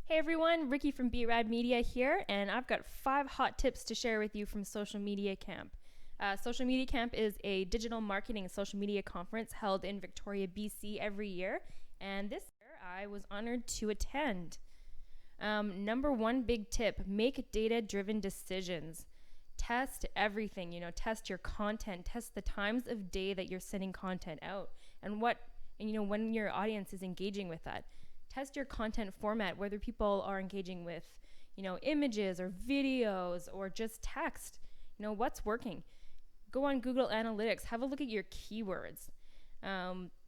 Hey everyone, Ricky from BRAD Media here, and I've got 5 hot tips to share with you from Social Media Camp. Social Media Camp is a digital marketing and social media conference held in Victoria, BC every year, and this year I was honored to attend. Number one big tip, make data-driven decisions. Test everything, test your content, test the times of day that you're sending content out, and when your audience is engaging with that. Test your content format, whether people are engaging with, images or videos or just text. What's working. Go on Google Analytics, have a look at your keywords.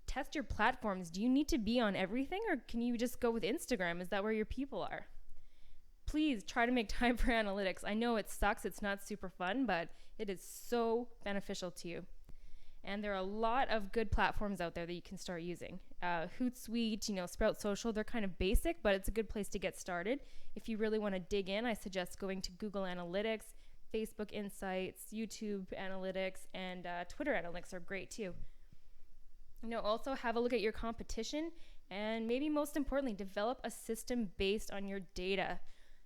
Test your platforms. Do you need to be on everything, or can you just go with Instagram? Is that where your people are? Please try to make time for analytics. I know it sucks, it's not super fun, but it is so beneficial to you. And there are a lot of good platforms out there that you can start using. Hootsuite, Sprout Social, they're kind of basic, but it's a good place to get started. If you really want to dig in, I suggest going to Google Analytics, Facebook Insights, YouTube Analytics, and Twitter Analytics are great too. Also have a look at your competition, and maybe most importantly, develop a system based on your data.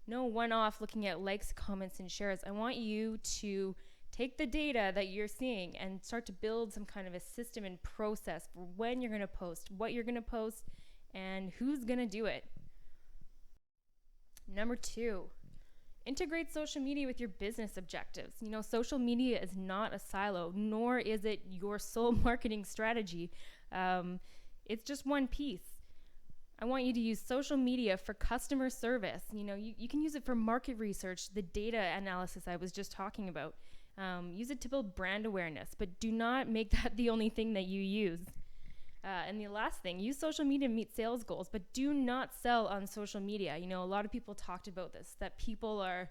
No one-off looking at likes, comments, and shares. I want you to take the data that you're seeing and start to build some kind of a system and process for when you're going to post, what you're going to post, and who's going to do it. Number 2, integrate social media with your business objectives. Social media is not a silo, nor is it your sole marketing strategy. It's just one piece. I want you to use social media for customer service. You can use it for market research, the data analysis I was just talking about. Use it to build brand awareness, but do not make that the only thing that you use. And the last thing, use social media to meet sales goals, but do not sell on social media. A lot of people talked about this, that people are,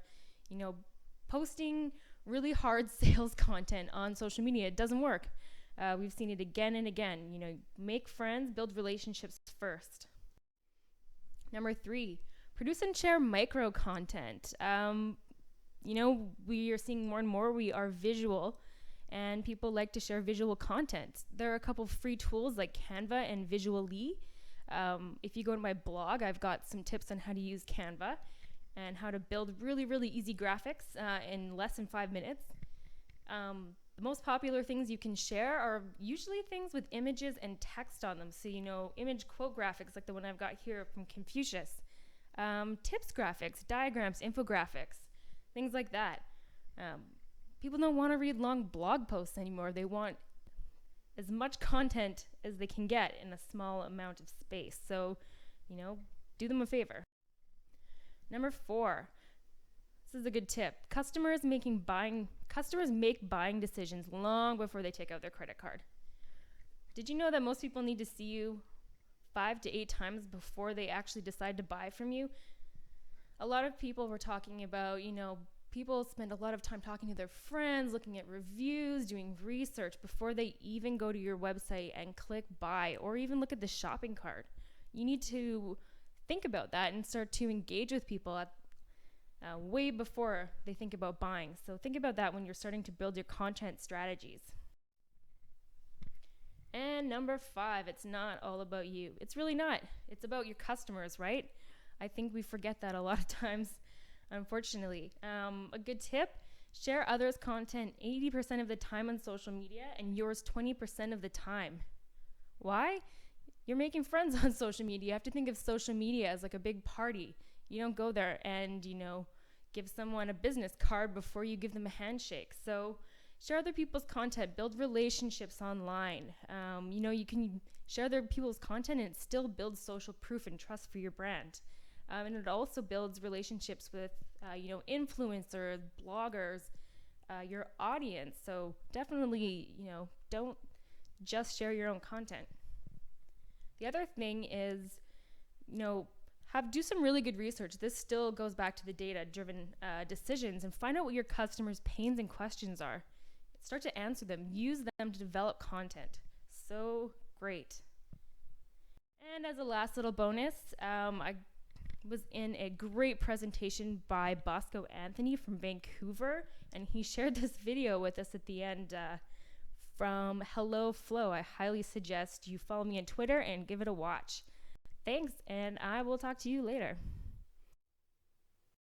posting really hard sales content on social media. It doesn't work. We've seen it again and again. Make friends, build relationships first. Number 3, produce and share micro content. We are seeing more and more we are visual, and people like to share visual content. There are a couple free tools like Canva and Visually. If you go to my blog, I've got some tips on how to use Canva and how to build really, really easy graphics in less than 5 minutes. The most popular things you can share are usually things with images and text on them. So, image quote graphics like the one I've got here from Confucius. Tips graphics, diagrams, infographics. Things like that. People don't want to read long blog posts anymore. They want as much content as they can get in a small amount of space. So, do them a favor. Number 4. This is a good tip. Customers make buying decisions long before they take out their credit card. Did you know that most people need to see you 5 to 8 times before they actually decide to buy from you? A lot of people were talking about, people spend a lot of time talking to their friends, looking at reviews, doing research before they even go to your website and click buy or even look at the shopping cart. You need to think about that and start to engage with people way before they think about buying. So think about that when you're starting to build your content strategies. And number 5, it's not all about you. It's really not. It's about your customers, right? I think we forget that a lot of times, unfortunately. A good tip, share others' content 80% of the time on social media and yours 20% of the time. Why? You're making friends on social media. You have to think of social media as like a big party. You don't go there and, give someone a business card before you give them a handshake. So share other people's content, build relationships online. You can share other people's content and it still builds social proof and trust for your brand. And it also builds relationships with, influencers, bloggers, your audience. So definitely, don't just share your own content. The other thing is, do some really good research. This still goes back to the data-driven decisions, and find out what your customers' pains and questions are. Start to answer them. Use them to develop content. So great. And as a last little bonus, I was in a great presentation by Bosco Anthony from Vancouver, and he shared this video with us at the end from Hello Flow. I highly suggest you follow me on Twitter and give it a watch. Thanks, and I will talk to you later.